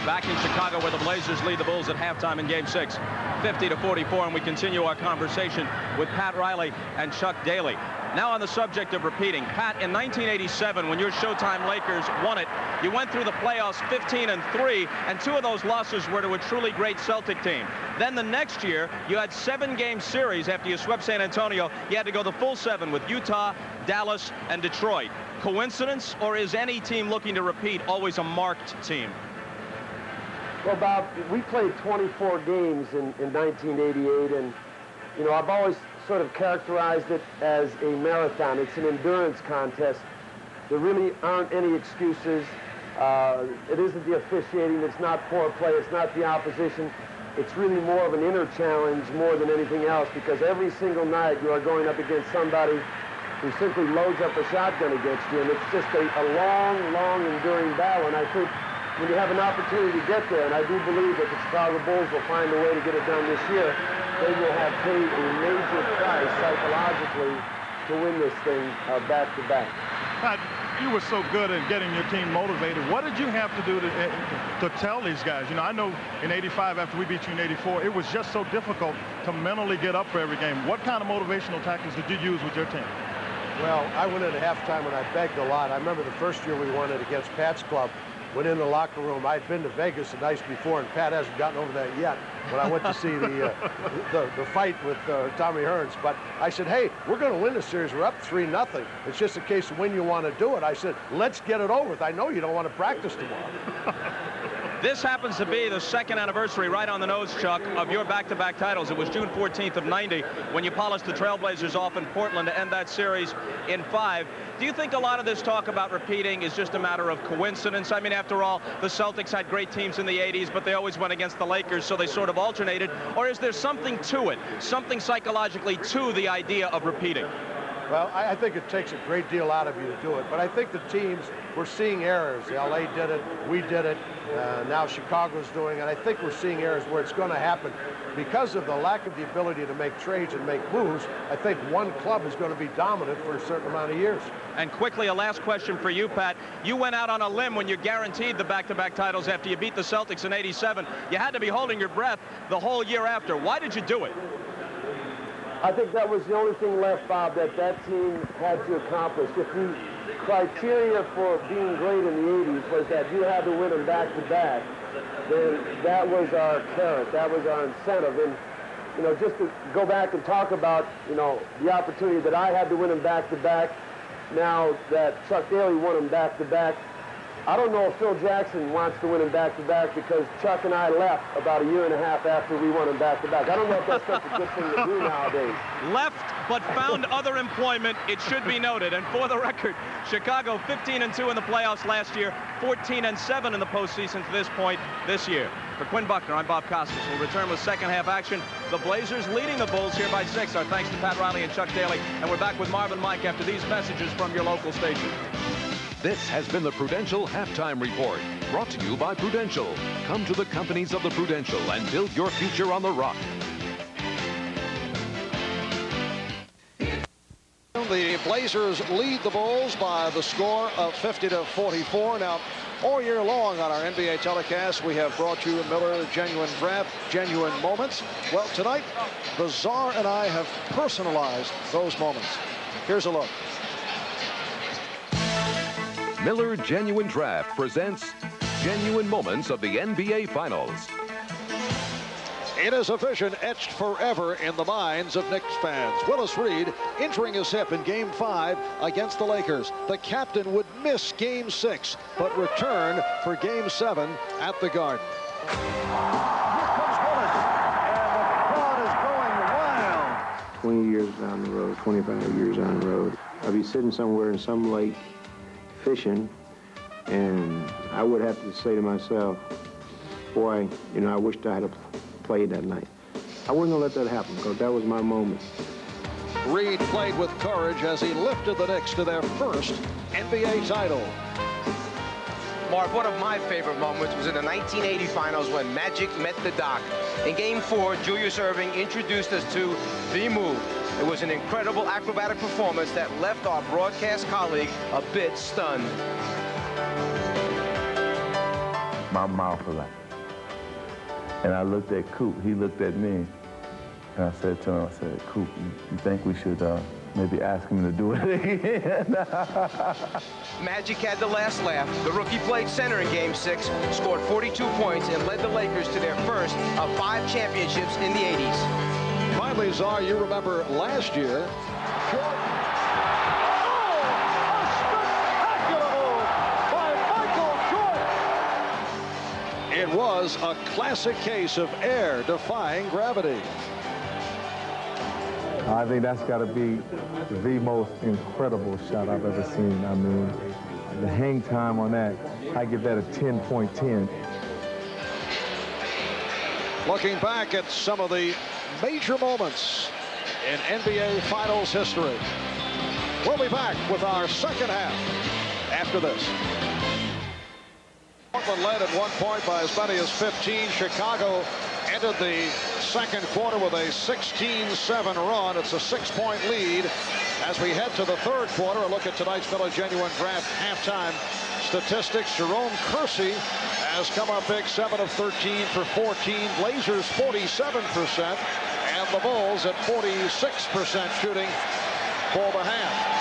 back in Chicago where the Blazers lead the Bulls at halftime in Game 6, 50-44, and we continue our conversation with Pat Riley and Chuck Daly. Now on the subject of repeating, Pat, in 1987, when your Showtime Lakers won it, you went through the playoffs 15-3, and 2 of those losses were to a truly great Celtic team. Then the next year, you had 7-game series after you swept San Antonio. You had to go the full 7 with Utah, Dallas, and Detroit. Coincidence, or is any team looking to repeat always a marked team? Well, Bob, we played 24 games in 1988, and, you know, I've always sort of characterized it as a marathon. It's an endurance contest. There really aren't any excuses. It isn't the officiating. It's not poor play. It's not the opposition. It's really more of an inner challenge more than anything else, because every single night you are going up against somebody who simply loads up a shotgun against you, and it's just a long, long, enduring battle. And I think when you have an opportunity to get there, and I do believe that the Chicago Bulls will find a way to get it done this year, they will have paid a major price psychologically to win this thing back-to-back. Pat, you were so good at getting your team motivated. What did you have to do to tell these guys? You know, I know in '85, after we beat you in '84, it was just so difficult to mentally get up for every game. What kind of motivational tactics did you use with your team? Well, I went into halftime and I begged a lot. I remember the first year we won it against Pat's club. Went in the locker room. I'd been to Vegas the night before, and Pat hasn't gotten over that yet when I went to see the fight with Tommy Hearns. But I said, hey, we're going to win the series. We're up 3-0. It's just a case of when you want to do it. I said, let's get it over with. I know you don't want to practice tomorrow. This happens to be the 2nd anniversary, right on the nose, Chuck, of your back-to-back titles. It was June 14th of '90 when you polished the TrailBlazers off in Portland to end that series in 5. Do you think a lot of this talk about repeating is just a matter of coincidence? I mean, after all, the Celtics had great teams in the '80s, but they always went against the Lakers, so they sort of alternated. Or is there something to it, something psychologically to the idea of repeating? Well, I think it takes a great deal out of you to do it. But I think the teams, we're seeing errors. LA did it, we did it, now Chicago's doing it. I think we're seeing errors where it's going to happen. Because of the lack of the ability to make trades and make moves, I think one club is going to be dominant for a certain amount of years. And quickly, a last question for you, Pat. You went out on a limb when you guaranteed the back-to-back titles after you beat the Celtics in '87. You had to be holding your breath the whole year after. Why did you do it? I think that was the only thing left, Bob, that team had to accomplish. If the criteria for being great in the '80s was that you had to win them back-to-back, then that was our carrot, that was our incentive. And, you know, just to go back and talk about, you know, the opportunity that I had to win them back-to-back, now that Chuck Daly won them back-to-back, I don't know if Phil Jackson wants to win them back-to-back because Chuck and I left about a year and a half after we won them back-to-back. I don't know if that's such a good thing to do nowadays. Left, but found other employment, it should be noted. And for the record, Chicago 15-2 in the playoffs last year, 14-7 in the postseason to this point this year. For Quinn Buckner, I'm Bob Costas. We'll return with second half action. The Blazers leading the Bulls here by 6. Our thanks to Pat Riley and Chuck Daly. And we're back with Marvin Mike after these messages from your local station. This has been the Prudential Halftime Report, brought to you by Prudential. Come to the companies of the Prudential and build your future on the rock. The Blazers lead the Bulls by the score of 50-44. Now, all year long on our NBA telecast, we have brought you Miller Genuine Draft, Genuine Moments. Well, tonight, the Czar and I have personalized those moments. Here's a look. Miller Genuine Draft presents Genuine Moments of the NBA Finals. It is a vision etched forever in the minds of Knicks fans. Willis Reed injuring his hip in Game 5 against the Lakers. The captain would miss Game 6, but return for Game 7 at the Garden. Here comes Willis, and the crowd is going wild. 20 years down the road, 25 years down the road, I'll be sitting somewhere in some lake fishing, and I would have to say to myself, boy, you know, I wished I had played that night. I wasn't going to let that happen because that was my moment. Reed played with courage as he lifted the Knicks to their first NBA title. Marv, one of my favorite moments was in the 1980 finals when Magic met the Doc. In Game 4, Julius Erving introduced us to the move. It was an incredible acrobatic performance that left our broadcast colleague a bit stunned. my mouth was like. And I looked at Coop. He looked at me. And I said to him, I said, Coop, you think we should maybe ask him to do it again? Magic had the last laugh. The rookie played center in Game 6, scored 42 points, and led the Lakers to their first of 5 championships in the 80s. Finally, Czar, you remember last year. It was a classic case of air defying gravity. I think that's got to be the most incredible shot I've ever seen. I mean, the hang time on that, I give that a 10.10. Looking back at some of the major moments in NBA Finals history. We'll be back with our second half after this. Portland led at one point by as many as 15. Chicago ended the second quarter with a 16-7 run. It's a 6-point lead. As we head to the third quarter, a look at tonight's Miller Genuine Draft halftime statistics. Jerome Kersey has come up big, 7 of 13 for 14. Blazers 47%, and the Bulls at 46% shooting for the half.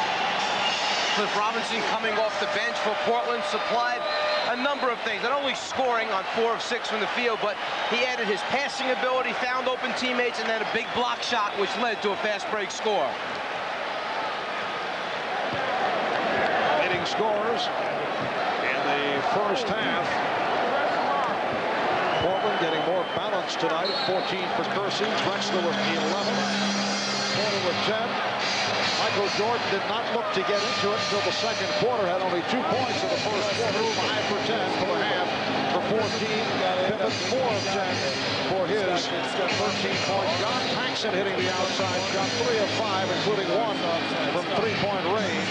Cliff Robinson coming off the bench for Portland supplied a number of things, not only scoring on 4 of 6 from the field, but he added his passing ability, found open teammates, and then a big block shot, which led to a fast break score. Leading scores in the first half. Portland getting more balanced tonight. 14 for Kersey, Drexler with 11, Porter with 10. Michael Jordan did not look to get into it until the second quarter. Had only 2 points in the first quarter. 5 for 10 for the half for 14. Pippen 4 of 10 for his 13 points. John Paxson hitting the outside shot, 3 of 5, including 1 from 3-point range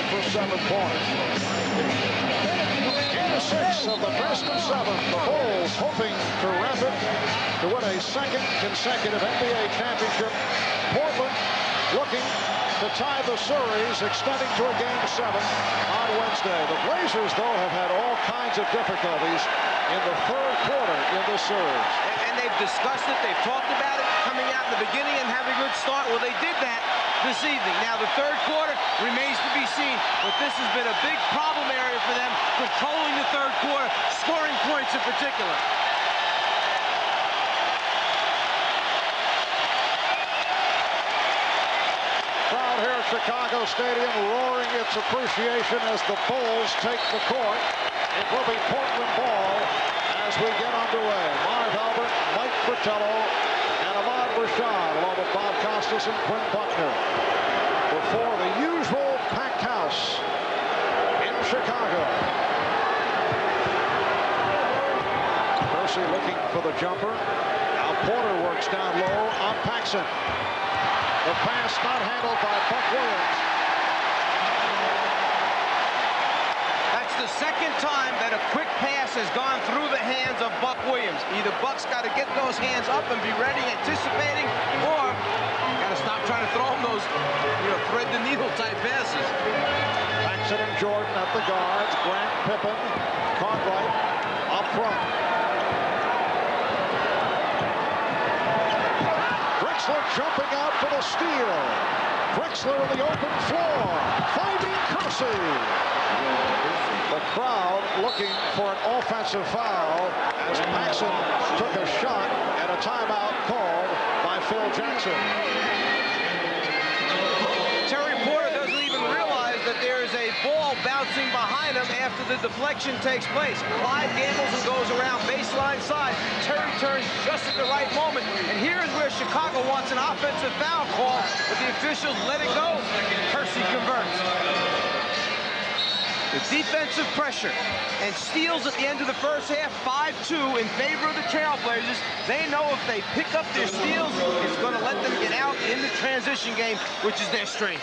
for 7 points. Game 6 of the best of 7. The Bulls hoping to wrap it to win a second consecutive NBA championship. Portland looking to tie the series, extending to a Game 7 on Wednesday. The Blazers, though, have had all kinds of difficulties in the third quarter in this series. And they've discussed it, they've talked about it, coming out in the beginning and having a good start. Well, they did that this evening. Now, the third quarter remains to be seen, but this has been a big problem area for them, controlling the third quarter, scoring points in particular. Here at Chicago Stadium roaring its appreciation as the Bulls take the court. It will be Portland ball as we get underway. Marv Albert, Mike Fratello, and Ahmad Rashad, along with Bob Costas and Quinn Buckner, before the usual packed house in Chicago. Kersey looking for the jumper. Now Porter works down low on Paxson. The pass not handled by Buck Williams. That's the second time that a quick pass has gone through the hands of Buck Williams. Either Buck's got to get those hands up and be ready, anticipating, or got to stop trying to throw him those, thread the needle type passes. Paxson and Jordan at the guards. Grant, Pippen, Cartwright up front. Drexler jumping out for the steal. Drexler in the open floor, finding Kersey. The crowd looking for an offensive foul as Paxson took a shot and a timeout called by Phil Jackson. Terry Porter doesn't even realize that there is a ball bouncing behind him after the deflection takes place. Clyde gambles and goes around baseline side. Terry turns just at the right moment. And here is where Chicago wants an offensive foul call, but the officials let it go. Kersey converts. Defensive pressure and steals at the end of the first half, 5-2 in favor of the TrailBlazers. They know if they pick up their steals, it's going to let them get out in the transition game, which is their strength.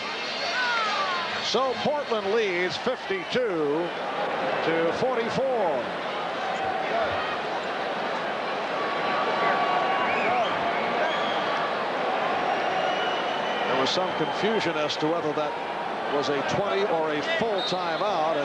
So Portland leads 52 to 44. There was some confusion as to whether that was a 20 or a full timeout.